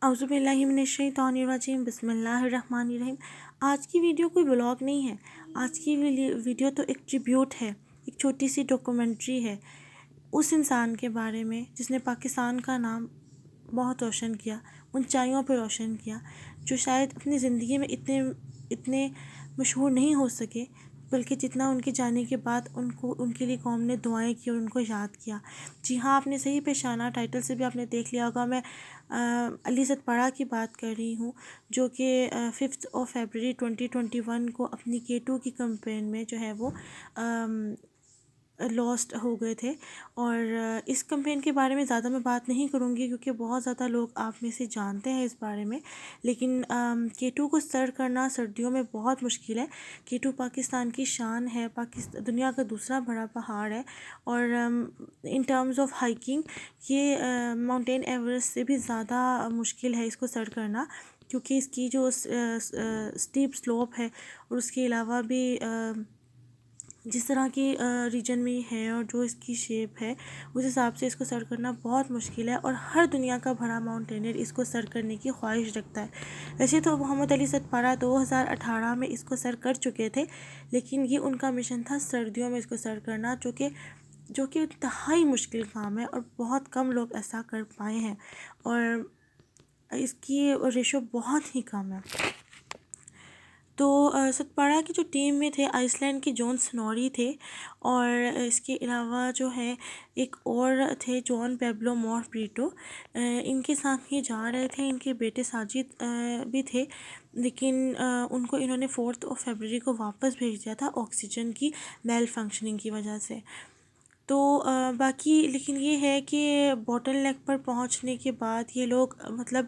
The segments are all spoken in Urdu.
اعوذ باللہ من الشیطان الرجیم، بسم اللہ الرحمن الرحیم۔ آج کی ویڈیو کوئی بلاگ نہیں ہے، آج کی ویڈیو تو ایک ٹریبیوٹ ہے، ایک چھوٹی سی ڈاکومنٹری ہے اس انسان کے بارے میں جس نے پاکستان کا نام بہت روشن کیا، اونچائیوں پہ روشن کیا، جو شاید اپنی زندگی میں اتنے مشہور نہیں ہو سکے، بلکہ جتنا ان کے جانے کے بعد ان کے لیے قوم نے دعائیں کی اور ان کو یاد کیا۔ جی ہاں، آپ نے صحیح پہچانا، ٹائٹل سے بھی آپ نے دیکھ لیا ہوگا، میں علی زید پارہ کی بات کر رہی ہوں، جو کہ 5 فیبرری 2021 کو اپنی K2 کی کمپین میں جو ہے وہ لاسٹ ہو گئے تھے۔ اور اس کمپین کے بارے میں زیادہ میں بات نہیں کروں گی کیونکہ بہت زیادہ لوگ آپ میں سے جانتے ہیں اس بارے میں، لیکن K2 کو سر کرنا سردیوں میں بہت مشکل ہے۔ K2 پاکستان کی شان ہے، دنیا کا دوسرا بڑا پہاڑ ہے، اور ان ٹرمز آف ہائکنگ یہ ماؤنٹین ایوریسٹ سے بھی زیادہ مشکل ہے اس کو سر کرنا، کیونکہ اس کی جو اسٹیپ سلوپ ہے اور اس کے علاوہ بھی جس طرح کی ریجن میں ہے اور جو اس کی شیپ ہے اس حساب سے اس کو سر کرنا بہت مشکل ہے، اور ہر دنیا کا بڑا ماؤنٹینئر اس کو سر کرنے کی خواہش رکھتا ہے۔ ویسے تو محمد علی زید پارہ 2018 میں اس کو سر کر چکے تھے، لیکن یہ ان کا مشن تھا سردیوں میں اس کو سر کرنا، جو کہ انتہائی مشکل کام ہے اور بہت کم لوگ ایسا کر پائے ہیں، اور اس کی ریشو بہت ہی کم ہے۔ تو ستپارہ کی جو ٹیم میں تھے آئس لینڈ کے جون سنوری تھے، اور اس کے علاوہ جو ہے ایک اور تھے جون پیبلو مور پریٹو، ان کے ساتھ یہ جا رہے تھے، ان کے بیٹے ساجد بھی تھے، لیکن ان کو انہوں نے 4 فیبرری کو واپس بھیج دیا تھا آکسیجن کی میل فنکشننگ کی وجہ سے۔ تو باقی لیکن یہ ہے کہ بوٹل نیک پر پہنچنے کے بعد یہ لوگ مطلب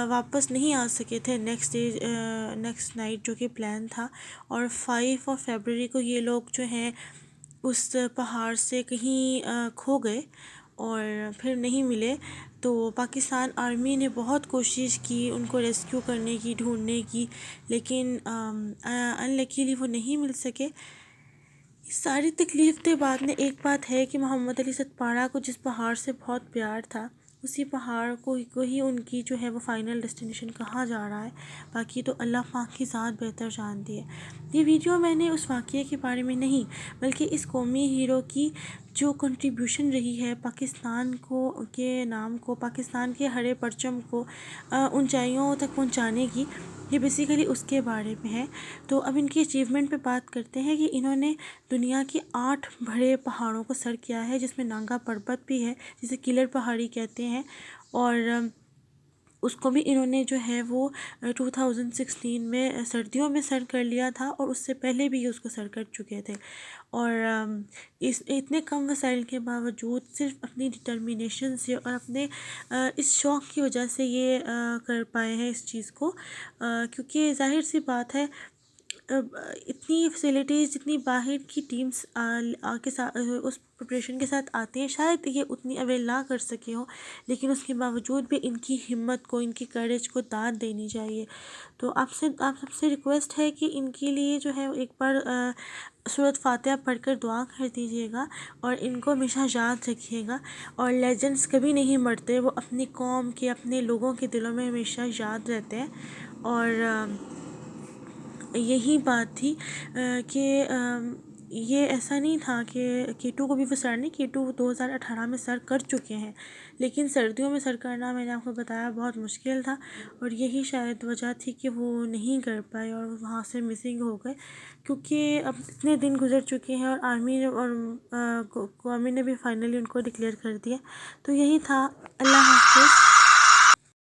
واپس نہیں آ سکے تھے نیکسٹ نائٹ جو کہ پلان تھا، اور 5 فیبرری کو یہ لوگ جو ہیں اس پہاڑ سے کہیں کھو گئے اور پھر نہیں ملے۔ تو پاکستان آرمی نے بہت کوشش کی ان کو ریسکیو کرنے کی، ڈھونڈنے کی، لیکن انلکیلی وہ نہیں مل سکے۔ ساری تکلیف کے بعد میں ایک بات ہے کہ محمد علی زید پارہ کو جس پہاڑ سے بہت پیار تھا، اسی پہاڑ کو ہی ان کی جو ہے وہ فائنل ڈیسٹینیشن کہا جا رہا ہے، باقی تو اللہ پاک کی ذات بہتر جانتی ہے۔ یہ ویڈیو میں نے اس واقعے کے بارے میں نہیں، بلکہ اس قومی ہیرو کی جو کنٹریبیوشن رہی ہے پاکستان کے نام کو، پاکستان کے ہرے پرچم کو اونچائیوں تک پہنچانے کی، یہ بیسیکلی اس کے بارے میں ہے۔ تو اب ان کی اچیومنٹ پہ بات کرتے ہیں کہ انہوں نے دنیا کے 8 بڑے پہاڑوں کو سر کیا ہے، جس میں نانگا پربت بھی ہے جسے کلر پہاڑی کہتے ہیں، اور اس کو بھی انہوں نے جو ہے وہ 2016 میں سردیوں میں سر کر لیا تھا، اور اس سے پہلے بھی یہ اس کو سر کر چکے تھے، اور اتنے کم وسائل کے باوجود صرف اپنی ڈٹرمینیشن سے اور اپنے اس شوق کی وجہ سے یہ کر پائے ہیں اس چیز کو، کیونکہ ظاہر سی بات ہے اتنی فیسلٹیز جتنی باہر کی ٹیمز کے ساتھ اس پریپریشن کے ساتھ آتے ہیں شاید یہ اتنی اویل نہ کر سکے ہوں، لیکن اس کے باوجود بھی ان کی ہمت کو، ان کی کریج کو داد دینی چاہیے۔ تو آپ سب سے ریکویسٹ ہے کہ ان کے لیے جو ہے ایک بار سورۃ فاتحہ پڑھ کر دعا کر دیجیے گا، اور ان کو ہمیشہ یاد رکھیے گا، اور لیجنڈز کبھی نہیں مرتے، وہ اپنی قوم کے، اپنے لوگوں کے دلوں میں ہمیشہ یاد رہتے ہیں۔ اور یہی بات تھی کہ یہ ایسا نہیں تھا کہ K2 کو بھی وہ سر نہیں، K2 2018 میں سر کر چکے ہیں، لیکن سردیوں میں سر کرنا میں نے آپ کو بتایا بہت مشکل تھا، اور یہی شاید وجہ تھی کہ وہ نہیں کر پائے اور وہاں سے مسنگ ہو گئے، کیونکہ اب اتنے دن گزر چکے ہیں اور آرمی اور قومی نے بھی فائنلی ان کو ڈکلیئر کر دیا۔ تو یہی تھا، اللہ حافظ۔